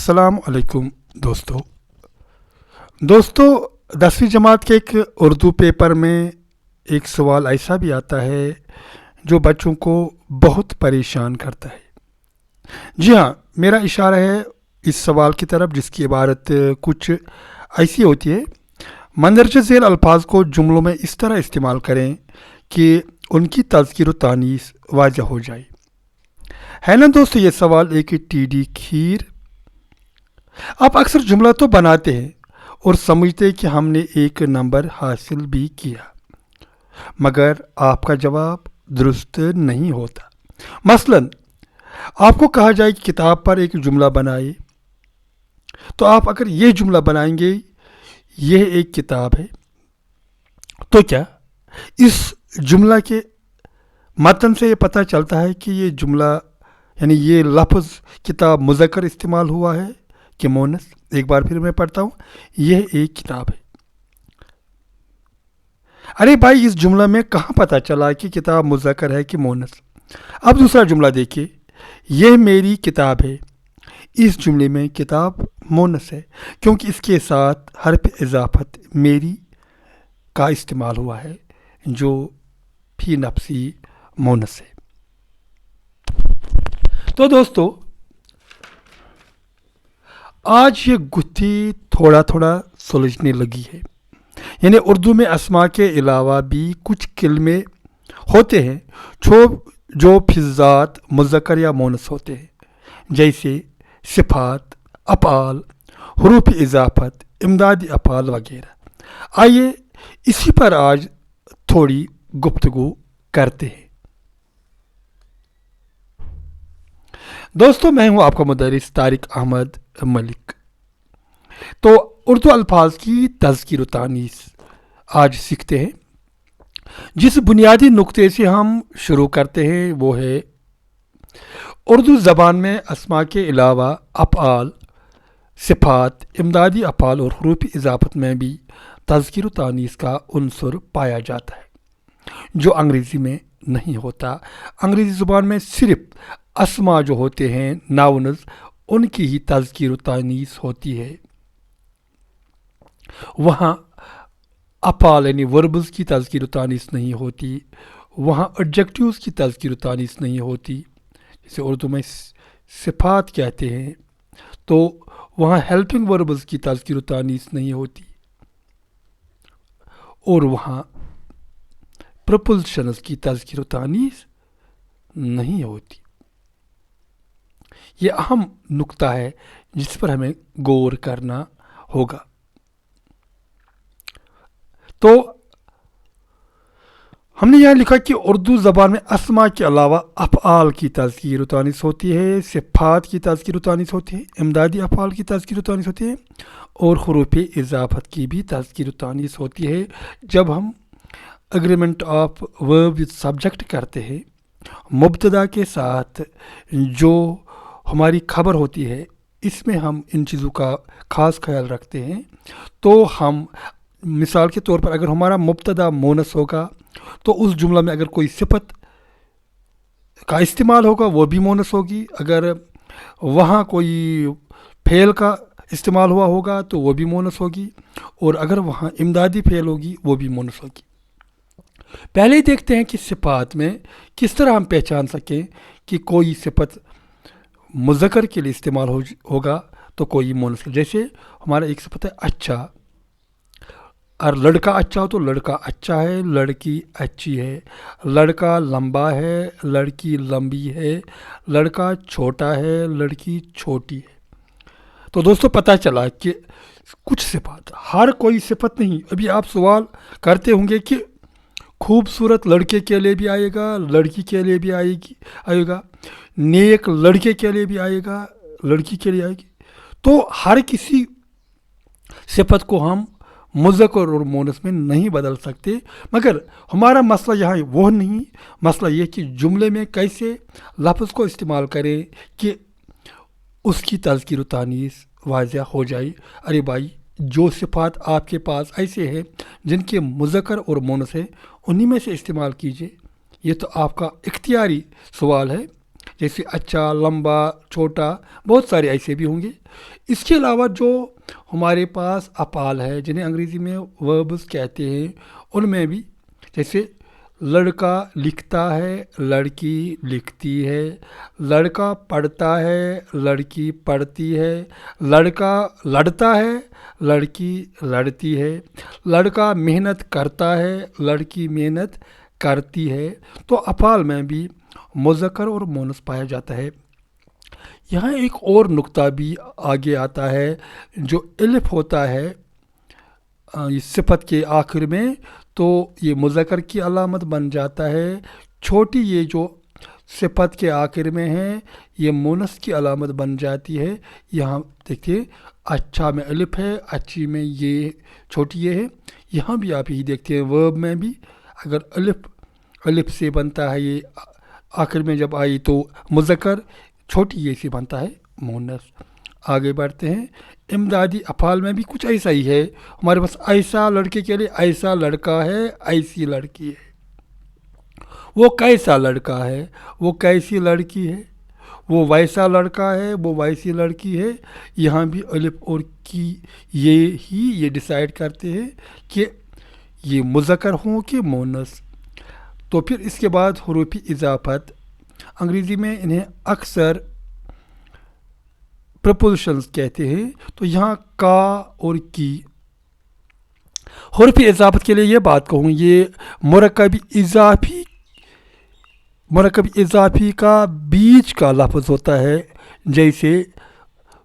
अस्सलाम वालेकुम दोस्तों 10वीं जमात के एक उर्दू पेपर में एक सवाल ऐसा भी आता है जो बच्चों को बहुत परेशान करता है। जी हाँ, मेरा इशारा है इस सवाल की तरफ जिसकी इबारत कुछ ऐसी होती है। मंदरजा झेल अल्फाज को जुमलों में इस तरह इस्तेमाल करें कि उनकी तज़कीर व तानीस वाज़ह हो जाए। है ना दोस्तों, ये सवाल एक टीडी खीर। आप अक्सर जुमला तो बनाते हैं और समझते हैं कि हमने एक नंबर हासिल भी किया, मगर आपका जवाब दुरुस्त नहीं होता। मसलन आपको कहा जाए कि किताब पर एक जुमला बनाए, तो आप अगर ये जुमला बनाएंगे यह एक किताब है, तो क्या इस जुमला के मतन से ये पता चलता है कि ये जुमला यानी ये लफ्ज़ किताब मुज़क्कर इस्तेमाल हुआ है कि मोनस? एक बार फिर मैं पढ़ता हूँ, यह एक किताब है। अरे भाई, इस जुमला में कहाँ पता चला कि किताब मुज़क्कर है कि मोनस? अब दूसरा जुमला देखिए, यह मेरी किताब है। इस जुमले में किताब मोनस है क्योंकि इसके साथ हर्फ इजाफत मेरी का इस्तेमाल हुआ है जो फी नफ्सी मोनस है। तो दोस्तों, आज ये गुत्थी थोड़ा थोड़ा सुलझने लगी है। यानी उर्दू में अस्मा के अलावा भी कुछ कलमे होते हैं जो फिज़ात मुज़क्कर या मोनस होते हैं, जैसे सिफ़ात, अफ़आल, हुरूफ इज़ाफ़त, इमदादी अफ़आल वगैरह। आइए इसी पर आज थोड़ी गुफ्तगू करते हैं। दोस्तों, मैं हूं आपका मुदर्रिस तारिक अहमद मलिक। तो उर्दू अल्फाज की तज़कीर व तानीस आज सीखते हैं। जिस बुनियादी नुक्ते से हम शुरू करते हैं वो है उर्दू ज़बान में अस्मा के अलावा अफ़आल, सिफ़ात, इमदादी अफ़आल और हुरूफ इज़ाफ़त में भी तज़कीर व तानीस का उन्सुर पाया जाता है जो अंग्रेज़ी में नहीं होता। अंग्रेज़ी ज़ुबान में सिर्फ़ अस्मा जो होते हैं, नाउन्स, उनकी ही तज़कीर व तानीस होती है। वहाँ अफ़आल यानी वर्ब्स की तज़कीर व तानीस नहीं होती, वहाँ एडजेक्टिव्स की तज़कीर व तानीस नहीं होती। जैसे उर्दू में सिफ़ात कहते हैं तो वहाँ हेल्पिंग वर्ब्स की तज़कीर व तानीस नहीं होती, और वहाँ प्रपोज़िशंस की तज़कीर व तानीस नहीं होती। ये अहम नुक्ता है जिस पर हमें गौर करना होगा। तो हमने यहाँ लिखा कि उर्दू ज़बान में अस्मा के अलावा अफ़आल की तज़कीर व तानीस होती है, सिफ़ात की तज़कीर व तानीस होती है, इमदादी अफ़आल की तज़कीर व तानीस होती है और हुरूफ इज़ाफ़त की भी तज़कीर व तानीस होती है। जब हम agreement of verb with subject करते हैं, मुब्तदा के साथ जो हमारी खबर होती है, इसमें हम इन चीज़ों का ख़ास ख्याल रखते हैं। तो हम मिसाल के तौर पर अगर हमारा मुब्तदा मोनस होगा तो उस जुमला में अगर कोई सिफत का इस्तेमाल होगा वो भी मोनस होगी, अगर वहाँ कोई फ़ेल का इस्तेमाल हुआ होगा तो वो भी मोनस होगी, और अगर वहाँ इमदादी फ़ेल होगी वो भी मोनस होगी। पहले ही देखते हैं कि सिफ़ात में किस तरह हम पहचान सकें कि कोई सिफत मुज़क्कर के लिए इस्तेमाल होगा तो कोई मोनस। जैसे हमारा एक सिफत है अच्छा, और लड़का अच्छा हो तो लड़का अच्छा है, लड़की अच्छी है, लड़का लंबा है, लड़की लंबी है, लड़का छोटा है, लड़की छोटी है। तो दोस्तों, पता चला कि कुछ सिफात, हर कोई सिफत नहीं। अभी आप सवाल करते होंगे कि खूबसूरत लड़के के लिए भी आएगा, लड़की के लिए भी आएगा, नेक लड़के के लिए भी आएगा, लड़की के लिए आएगी। तो हर किसी सिफत को हम मुज़क्कर और मोनस में नहीं बदल सकते, मगर हमारा मसला यहाँ वो नहीं। मसला ये कि जुमले में कैसे लफ्ज़ को इस्तेमाल करें कि उसकी तज़कीर व तानीस वाज़ह हो जाए। अरे भाई, जो सिफ़ात आपके पास ऐसे हैं जिनके मुज़क्कर और मोनस है, उन्हीं में से इस्तेमाल कीजिए। ये तो आपका इख्तियारी सवाल है। जैसे अच्छा, लंबा, छोटा, बहुत सारे ऐसे भी होंगे। इसके अलावा जो हमारे पास अपाल है जिन्हें अंग्रेज़ी में वर्ब्स कहते हैं, उनमें भी जैसे लड़का लिखता है, लड़की लिखती है, लड़का पढ़ता है, लड़की पढ़ती है, लड़का लड़ता है, लड़की लड़ती है, लड़का मेहनत करता है, लड़की मेहनत करती है। तो अफ़ाल में भी मुज़क्कर और मोनस पाया जाता है। यहाँ एक और नुक्ता भी आगे आता है, जो अलिफ होता है ये सिफत के आखिर में, तो ये मुज़क्कर की अलामत बन जाता है। छोटी ये जो सिफत के आखिर में है, ये मोनस की अलामत बन जाती है। यहाँ देखिए, अच्छा में अलिफ है, अच्छी में ये छोटी ये है। यहाँ भी आप यही देखते हैं, वर्ब में भी अगर अलिफ से बनता है ये आखिर में जब आई तो मुज़क्कर, छोटी ये से बनता है मोनस। आगे बढ़ते हैं। इमदादी अफ़ाल में भी कुछ ऐसा ही है। हमारे पास ऐसा लड़के के लिए ऐसा लड़का है, ऐसी लड़की है। वो कैसा लड़का है, वो कैसी लड़की है। वो वैसा लड़का है, वो वैसी लड़की है। यहाँ भी अलिफ और की ये डिसाइड करते हैं कि ये मुज़क्कर हों कि मोनस। तो फिर इसके बाद हुरूफ़ इज़ाफ़त, अंग्रेज़ी में इन्हें अक्सर प्रपोजिशंस कहते हैं। तो यहाँ का और की, हुरूफ़ इज़ाफ़त के लिए ये बात कहूँ, ये मुरक्कब इज़ाफ़ी का बीच का लफ्ज़ होता है। जैसे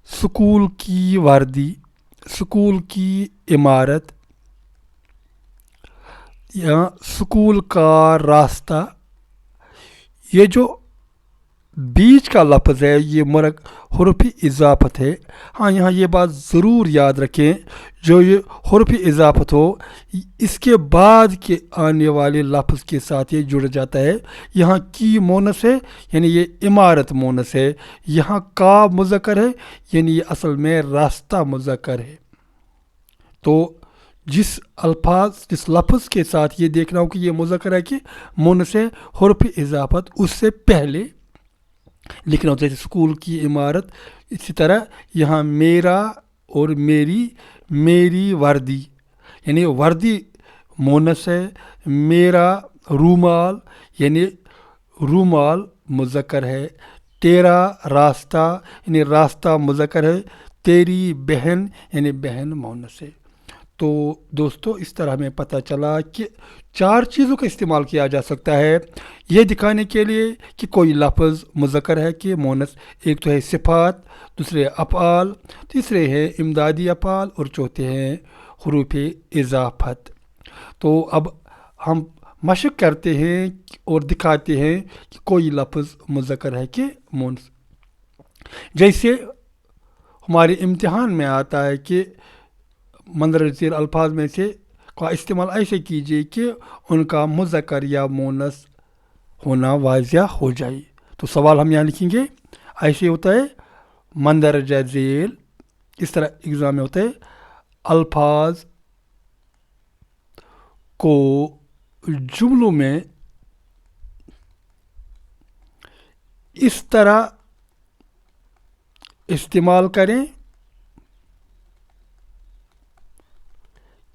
स्कूल की वर्दी, स्कूल की इमारत, या स्कूल का रास्ता। ये जो बीच का लफ्ज़ है ये हुरूफ़ इज़ाफ़त है। हाँ, यहाँ ये बात ज़रूर याद रखें, जो ये हुरूफ़ इज़ाफ़त हो इसके बाद के आने वाले लफ्ज़ के साथ ये जुड़ जाता है। यहाँ की मोनस है, यानी ये इमारत मोनस है। यहाँ का मुज़क्कर है, यानी ये असल में रास्ता मुज़क्कर है। तो जिस लफ्ज़ के साथ ये देखना हो कि ये मुज़क्कर है कि मोनस है, हुरूफ़ इज़ाफ़त उससे पहले लिखना होता है। जैसे स्कूल की इमारत, इसी तरह यहाँ मेरा और मेरी वर्दी, यानी वर्दी मोनस है। मेरा रूमाल, यानी रूमाल मुज़क्कर है। तेरा रास्ता, यानी रास्ता मुज़क्कर है। तेरी बहन, यानी बहन मोनस है। तो दोस्तों, इस तरह हमें पता चला कि 4 चीज़ों का इस्तेमाल किया जा सकता है ये दिखाने के लिए कि कोई लफ्ज़ मुज़क्कर है कि मोनस। एक तो है सिफ़ात, दूसरे अफ़आल, तीसरे हैं इमदादी अफ़आल, और चौथे हैं हुरूफ़ इज़ाफ़त। तो अब हम मशक करते हैं और दिखाते हैं कि कोई लफ्ज़ मुज़क्कर है कि मोनस। जैसे हमारे इम्तिहान में आता है कि मंदरज ज़ेल अल्फाज में से का इस्तेमाल ऐसे कीजिए कि उनका मुज़क्कर या मोनस होना वाज़िया हो जाए। तो सवाल हम यहाँ लिखेंगे, ऐसे होता है मंदरज ज़ेल, इस तरह एग्ज़ाम में होता है, अल्फाज को जुमलों में इस तरह इस्तेमाल करें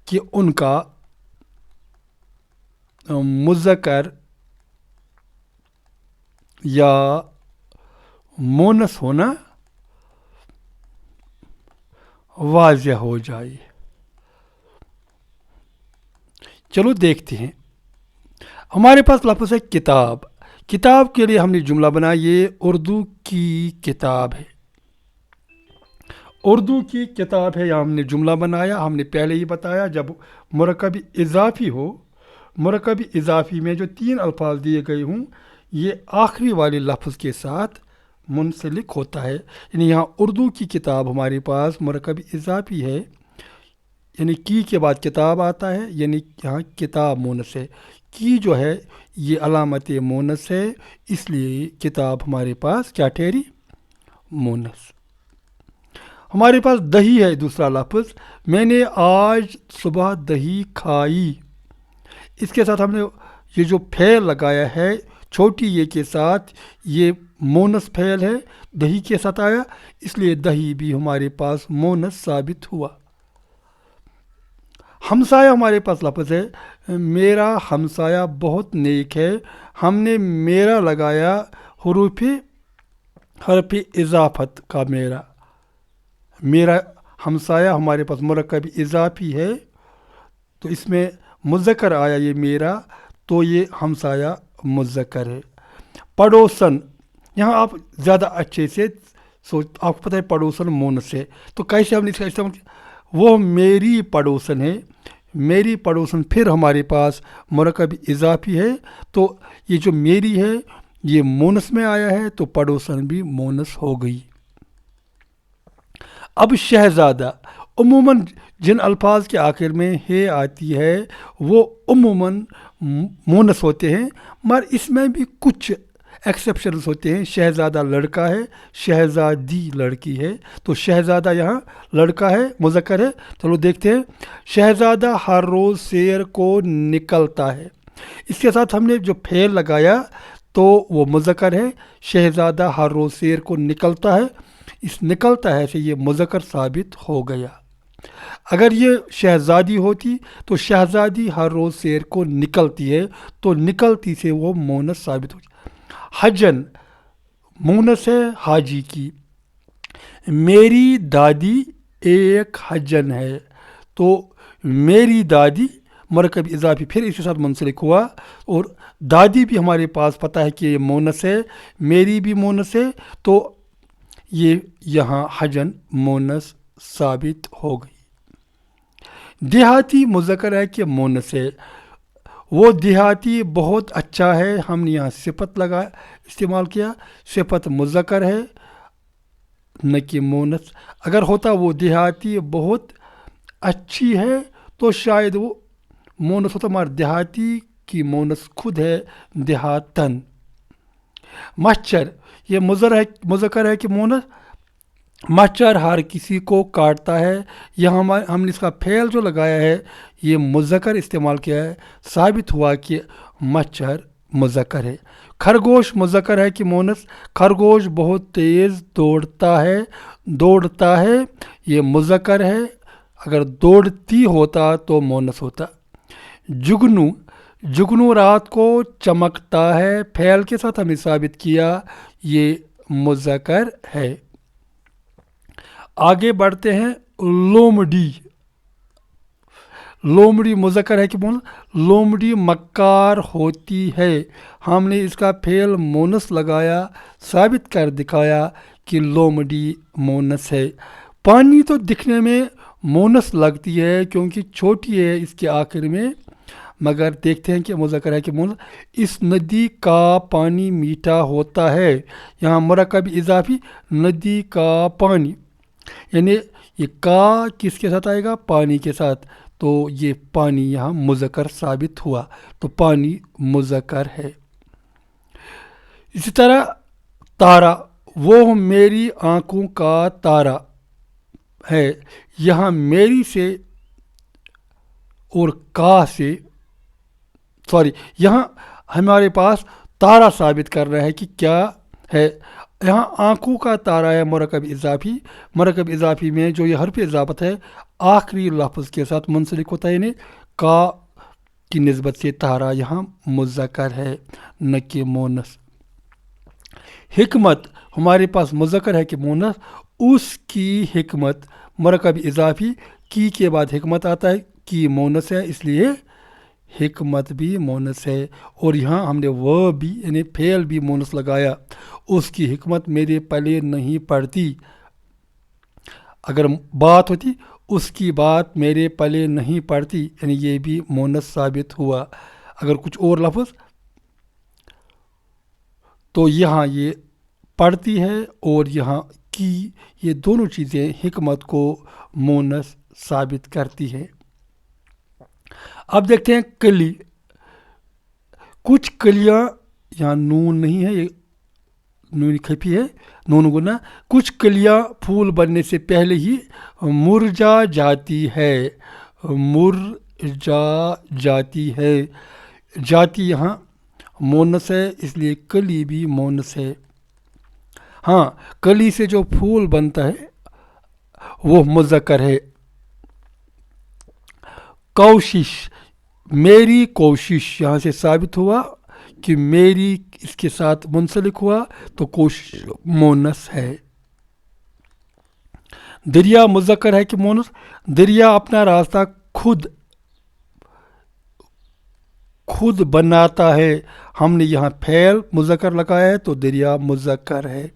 कि उनका मुज़क्कर या मोनस होना वाज़िया हो जाए। चलो देखते हैं। हमारे पास लफ्ज़ है किताब। किताब के लिए हमने जुमला बनाया, ये उर्दू की किताब है। उर्दू की किताब है, या हमने जुमला बनाया। हमने पहले ही बताया, जब मुरक्कब इज़ाफ़ी हो, मुरक्कब इज़ाफ़ी में जो 3 अल्फाज दिए गए हों, ये आखिरी वाले लफ्ज़ के साथ मुंसलिक होता है। यानी यहाँ उर्दू की किताब हमारे पास मुरक्कब इज़ाफ़ी है, यानी की के बाद किताब आता है, यानी यहाँ किताब मोनस है। की जो है ये अलामत मोनस है, इसलिए किताब हमारे पास क्या ठहरी, मोनस। हमारे पास दही है, दूसरा लफ्ज़। मैंने आज सुबह दही खाई। इसके साथ हमने ये जो फेल लगाया है چھوٹی یہ کے ساتھ یہ مونس فعل ہے، دہی کے ساتھ آیا، اس لیے دہی بھی ہمارے پاس مونس ثابت ہوا۔ ہمسایہ ہمارے پاس لفظ ہے، میرا ہمسایہ بہت نیک ہے، ہم نے میرا لگایا حرف اضافت کا میرا ہمسایہ ہمارے پاس مرکب اضافی ہے، تو اس میں مذکر آیا یہ میرا، تو یہ ہمسایہ مذکر ہے۔ پڑوسن، یہاں آپ زیادہ اچھے سے آپ کو پتہ ہے پڑوسن مونس ہے، تو کیسے ہم نے اس کا استعمال کیا؟ وہ میری پڑوسن ہے، میری پڑوسن پھر ہمارے پاس مرکب اضافی ہے، تو یہ جو میری ہے یہ مونس میں آیا ہے، تو پڑوسن بھی مونس ہو گئی۔ اب شہزادہ، عموماً جن الفاظ کے آخر میں ہے آتی ہے وہ عموماً مونس ہوتے ہیں، مگر اس میں بھی کچھ ایکسیپشنز ہوتے ہیں۔ شہزادہ لڑکا ہے، شہزادی لڑکی ہے، تو شہزادہ یہاں لڑکا ہے، مذکر ہے۔ چلو دیکھتے ہیں، شہزادہ ہر روز سیر کو نکلتا ہے، اس کے ساتھ ہم نے جو فعل لگایا تو وہ مذکر ہے، شہزادہ ہر روز سیر کو نکلتا ہے، اس نکلتا ہے سے یہ مذکر ثابت ہو گیا۔ اگر یہ شہزادی ہوتی تو شہزادی ہر روز سیر کو نکلتی ہے، تو نکلتی سے وہ مونس ثابت ہو گیا۔ حجن مونس ہے حاجی کی، میری دادی ایک حجن ہے، تو میری دادی مرکب اضافی پھر اس کے ساتھ منسلک ہوا، اور دادی بھی ہمارے پاس پتہ ہے کہ یہ مونس ہے، میری بھی مونس ہے، تو یہ یہاں حجن مونس ثابت ہو گئی۔ دیہاتی مذکر ہے کہ مونس ہے، وہ دیہاتی بہت اچھا ہے، ہم نے یہاں صفت استعمال کیا، صفت مذکر ہے نہ کہ مونس۔ اگر ہوتا وہ دیہاتی بہت اچھی ہے تو شاید وہ مونس ہوتا، مگر دیہاتی کی مونس خود ہے دیہاتن۔ مچھر، یہ مذکر ہے کہ مونس، مچھر ہر کسی کو کاٹتا ہے، یہاں ہم نے اس کا فعل جو لگایا ہے یہ مذکر استعمال کیا ہے، ثابت ہوا کہ مچھر مذکر ہے۔ خرگوش مذکر ہے کہ مونس، خرگوش بہت تیز دوڑتا ہے، یہ مذکر ہے، اگر دوڑتی ہوتا تو مونس ہوتا۔ جگنو رات کو چمکتا ہے، فعل کے ساتھ ہم نے ثابت کیا یہ مذکر ہے۔ آگے بڑھتے ہیں، لومڑی مذکر ہے کہ مونس، لومڑی مکار ہوتی ہے، ہم نے اس کا فعل مونس لگایا، ثابت کر دکھایا کہ لومڑی مونس ہے۔ پانی تو دکھنے میں مونس لگتی ہے کیونکہ چھوٹی ہے اس کے آخر میں، مگر دیکھتے ہیں کہ مذکر ہے کہ مونس۔ اس ندی کا پانی میٹھا ہوتا ہے، یہاں مرکب اضافی ندی کا پانی، یعنی یہ کا کس کے ساتھ آئے گا؟ پانی کے ساتھ، تو یہ پانی یہاں مذکر ثابت ہوا، تو پانی مذکر ہے۔ اسی طرح تارا، وہ میری آنکھوں کا تارا ہے، یہاں میری سے اور کا سے یہاں ہمارے پاس تارا ثابت کر رہا ہے کہ کیا ہے، یہاں آنکھوں کا تارا ہے مرکب اضافی میں جو یہ حرف اضافت ہے آخری لفظ کے ساتھ منسلک ہوتا ہے، یعنی کا کی نسبت سے تارا یہاں مذکر ہے نہ کہ مونس۔ حکمت ہمارے پاس مذکر ہے کہ مونس، اس کی حکمت مرکب اضافی کی کے بعد حکمت آتا ہے، کی مونس ہے اس لیے حکمت بھی مونس ہے، اور یہاں ہم نے وہ بھی یعنی فعل بھی مونس لگایا، اس کی حکمت میرے پلے نہیں پڑتی، اگر بات ہوتی اس کی بات میرے پلے نہیں پڑتی، یعنی یہ بھی مونس ثابت ہوا۔ اگر کچھ اور لفظ تو یہاں یہ پڑھتی ہے اور یہاں کی، یہ دونوں چیزیں حکمت کو مونس ثابت کرتی ہے۔ اب دیکھتے ہیں کلی، کچھ کلیاں، یہاں نون نہیں ہے، یہ نون کھپی ہے، نون گنا، کچھ کلیاں پھول بننے سے پہلے ہی مرجا جاتی ہے، جاتی یہاں مونس ہے، اس لیے کلی بھی مونس ہے۔ ہاں، کلی سے جو پھول بنتا ہے وہ مذکر ہے۔ کوشش، میری کوشش، یہاں سے ثابت ہوا کہ میری اس کے ساتھ منسلک ہوا تو کوشش مونس ہے۔ دریا مذکر ہے کہ مونس؟ دریا اپنا راستہ خود بناتا ہے، ہم نے یہاں فعل مذکر لگایا ہے تو دریا مذکر ہے۔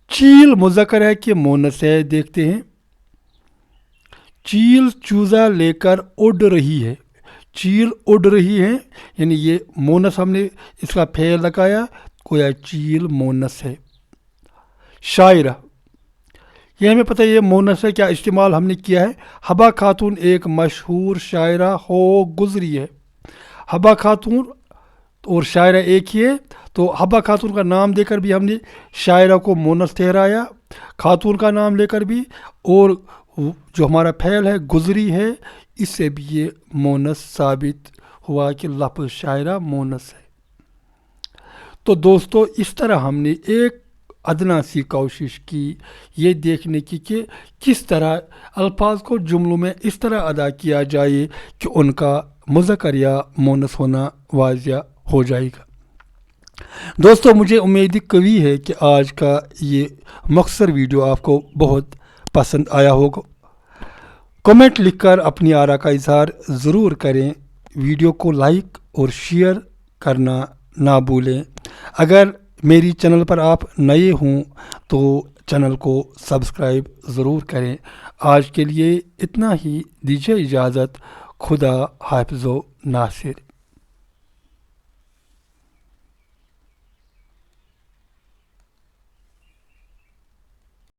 چیل مذکر ہے کہ مونس ہے؟ دیکھتے ہیں۔ چیل چوزا لے کر اڑ رہی ہے، چیل اڑ رہی ہے، یعنی یہ مونس ہم نے اس کا فعل لگایا، گویا چیل مونس ہے۔ شاعرہ، یہ ہمیں پتہ ہے یہ مونس ہے، کیا استعمال ہم نے کیا ہے؟ حبا خاتون ایک مشہور شاعرہ ہو گزری ہے۔ حبا خاتون اور شاعرہ ایک ہی ہے، تو حبا خاتون کا نام دے کر بھی ہم نے شاعرہ کو مونس ٹھہرایا، خاتون کا نام لے کر بھی، اور جو ہمارا فعل ہے گزری ہے، اس سے بھی یہ مونس ثابت ہوا کہ لفظ شاعرہ مونس ہے۔ تو دوستو، اس طرح ہم نے ایک ادنا سی کوشش کی یہ دیکھنے کی کہ کس طرح الفاظ کو جملوں میں اس طرح ادا کیا جائے کہ ان کا مذکر یا مونس ہونا واضح ہو جائے گا۔ دوستو، مجھے امید قوی ہے کہ آج کا یہ مختصر ویڈیو آپ کو بہت پسند آیا ہوگا۔ کمنٹ لکھ کر اپنی آراء کا اظہار ضرور کریں، ویڈیو کو لائک اور شیئر کرنا نہ بھولیں۔ اگر میری چینل پر آپ نئے ہوں تو چینل کو سبسکرائب ضرور کریں۔ آج کے لیے اتنا ہی، دیجیے اجازت، خدا حافظ و ناصر۔